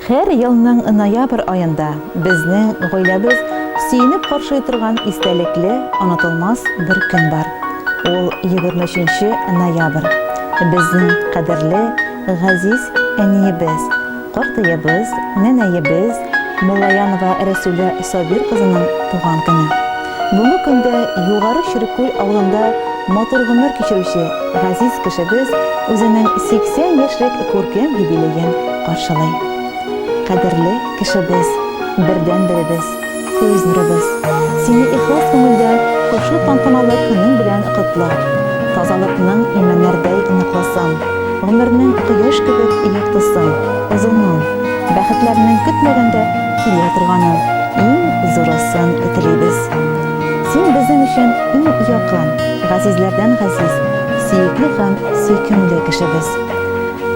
Һәр елның ноябрь аенда безнең гаиләбез сөенеп каршый торган истәлекле, онытылмас бер көн бар. Ул 23 ноябрь. Безнең кадерле, газиз әниебез, картыебыз, нәнәебез Муллаянова Рәсүлә Сабир кызының туган көне. Бүгенге көндә Югары Чиркүл авылында матур гомер кичерүче газиз кешебез үзенең 80 яшьлек күркәм юбилеен каршылый. Кадерле кешебез, бердән-беребез, күз нурыбыз, сине ихлас күңелдә кошлы тантаналы көнең белән котлап, тазалыкның имәннәрдәй ныкласын, гомернең кояш кебек яктысын, озынын, бәхетләрнең көтмәгәндә килә торганын, иң зурысын телибез. Син безнең өчен иң якын, газизләрдән газиз, сөекле һәм сөйкемле кешебез.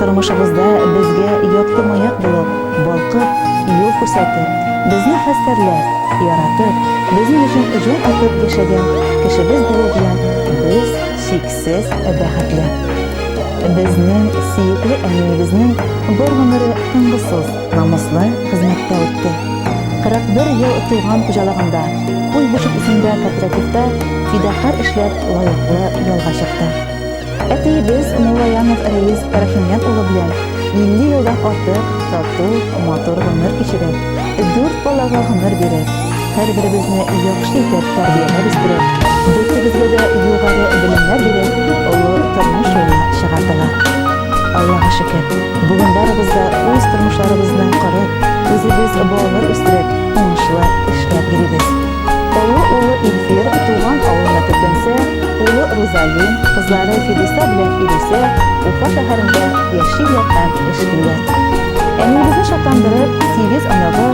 Тормышыбызда безгә якты маяк булып, балкып, юл күрсәтеп, безне хәстәрләп, яратып, безнең өчен җан атып яшәгән кешебез булу белән без чиксез бәхетле. Безнең сөекле әниебезнең бер гомере тынгысыз, намуслы хезмәттә үтте. 41 ел туган хуҗалыгында, Куй Бушып исемле кооперативта фидакар эшләп лаеклы ялга чыкты. Әтиебез Муллаянов Рәис Рәхимҗан улы белән 50 елдан артык тату, матур гомер кичереп, 4 балага гомер биреп, һәрберебезне яхшы итеп тәрбияләп үстереп, дүртебезгә дә югары белемнәр биреп, олы тормыш юлына чыгардылар. Аллаһка шөкер, бүген барыбыз да үз тормышларыбызны корып, үзебез балалар үстереп, уңышлы эшләп йөрибез. Улы Илфир туган авылында төпләнсә, улы Розалин, кызлары Фидуса белән Ирисә Уфа шәһәрендә яшиләр һәм эшлиләр. Әниебезне шатландырып, 8 анагы,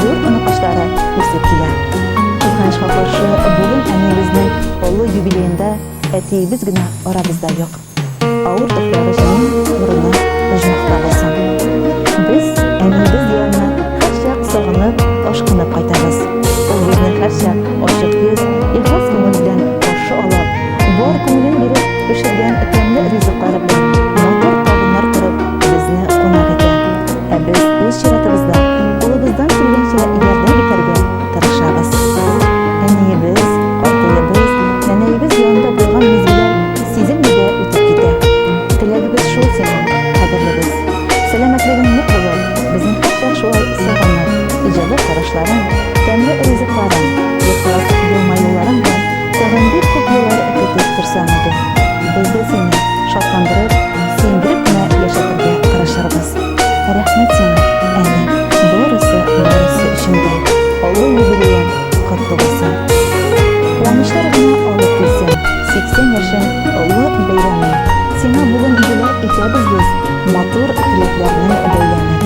4 анакашлары үсеп килә. Кызганычка каршы, бүген әниебезнең олы юбилеенда әтиебез генә арабызда юк. Авыр төфләре өчен урыны җмакта булсын. Без әниебез янына һәрчак сагынып, ашкынып кайтабыз. Ул безне һәрчак ачык йөз, ихлас күңел белән каршы алып, бар күңелен биреп пешергән тәмле ризыклары белән матур табыннар корып, безне кунак итә. Ә без үз чиратыбызда улыбыздан килгәнчә ярдәм итәргә тырышабыз. Әниебез, картыебыз, нәнәебез янында булган мизгелләр сизелмәдә үтеп китә. Теләгебез шул синең, кадерлебез. Сәламәтлегең нык булып, безнең һәрчак шулай сагынып, иҗаби карашларың, тәмле ризыкларың, ихлас елмаюларың белән тагын бик күп еллар көтеп торсаң иде. Без дә сине шатландырып, сөендереп кенә яшәтергә тырышырбыз. Рәхмәт сиңа, әни, барысы өчен дә. Олы юбилеең котлы булсын. Куанычлар гына алып килсен, 80 яшең олы бәйрәме. Сиңа бүген бүләк итәбез без матур теләкләрне бәйләнеп.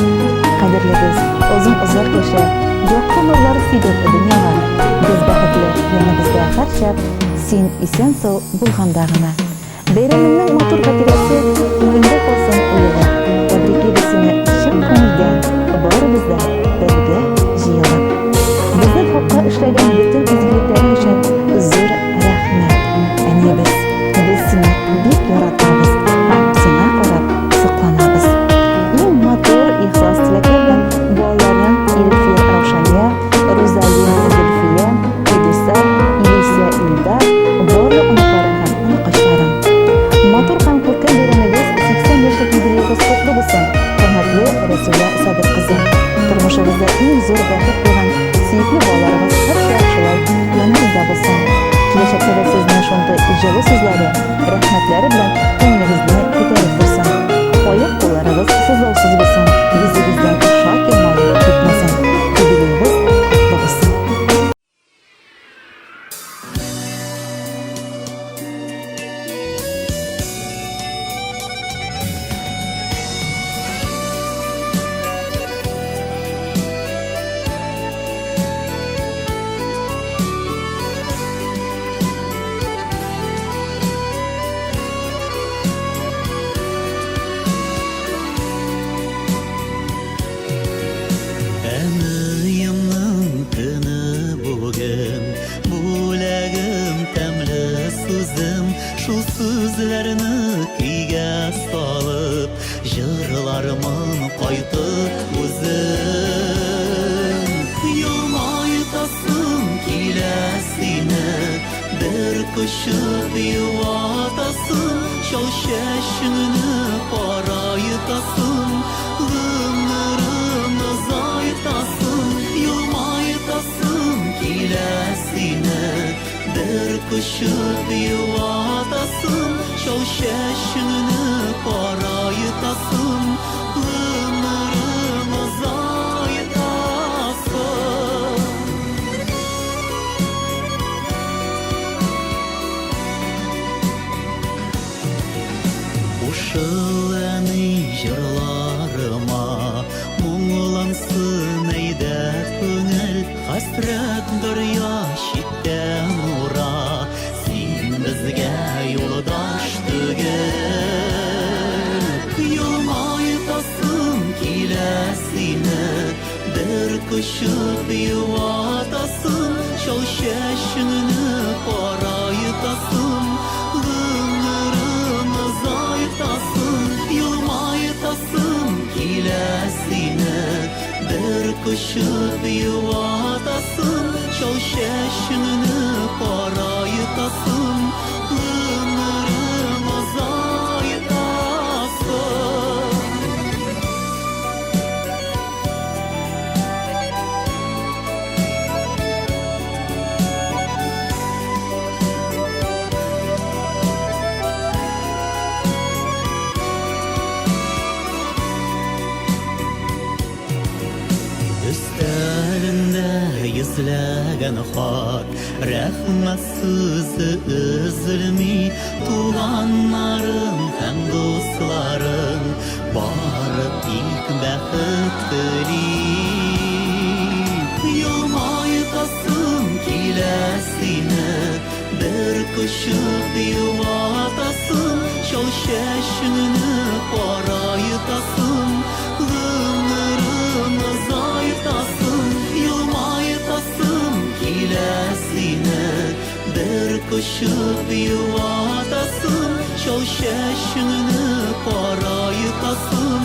Кадерлебез, озын-озак яшә, якты нурлар сибеп дөньяга. Без бәхетле, яныбызда һәрчак син исән-сау булганда гына. Бәйрәмеңнең матур хатирәсе күңелдә калсын уелып. Тәбриклибез сине чын күңелдән, барыбыз да бергә җыелып. Безнең хакка эшләгән бөтен изгелекләрең өчен зур рәхмәт. Әниебез, без сине бик яратабыз һәм сиңа карап сокланабыз. Иң матур ихлас теләкләр белән балаларың Илфир Раушания, Розалин Зөлфия, Фидуса, Ирисә Илдар, барлык анакларың һәм анакашларың. Матур һәм күркәм бәйрәмегез 80 яшьлек юбилейгыз котлы булсын. Хөрмәтле Рәсүлә Сабир кызы, тормышыгызда иң зур бәхет булган сөекле балаларыгыз һәрчак шулай яныңызда булсын. Киләчәктә дә сезнең шундый җылы сүзләре, рәхмәтләре белән күңелегезне күтәреп торсын. Аяк кулларыгыз сызлаусыз булсын, йөзегездән шат елмаю китмәсен. Юбилеегыз котлы булсын. Шул сүзләрне көйгә салып, җырлармын кайтып үзем. koşup yuvatasın, şol şeşini parayıtasın, ömrünü zaytasın, yılmaytasın kilesine. Bir koşup yuvatasın, şol şeşini parayıtasın, ömrünü zaytasın. Uşağını yırlarıma muğlansın eyde köngül, hasret bir yaşitten ura, sen bizge yoldaş tügül. Yılmaytasın kilesine, bir koşup yuvatasın, şol şeşini parayıtasın, ömrünü zaytasın, yılmaytasın kilesine. Bir koşup yuvatasın, şol şeşini parayıtasın, ömrünü zaytasın. Üstlerinde yüzlegen hat, rahmet sözü üzülmi, tuğanlarım hem dostlarım, barıp ilk bəxit dileyip. Yılmaytasın kilesine, bir koşup yuvatasın, şol şeşini parayıtasın, ömrünü zaytasın, yılmaytasın kilesine. Bir koşup yuvatasın, şol şeşini parayıtasın,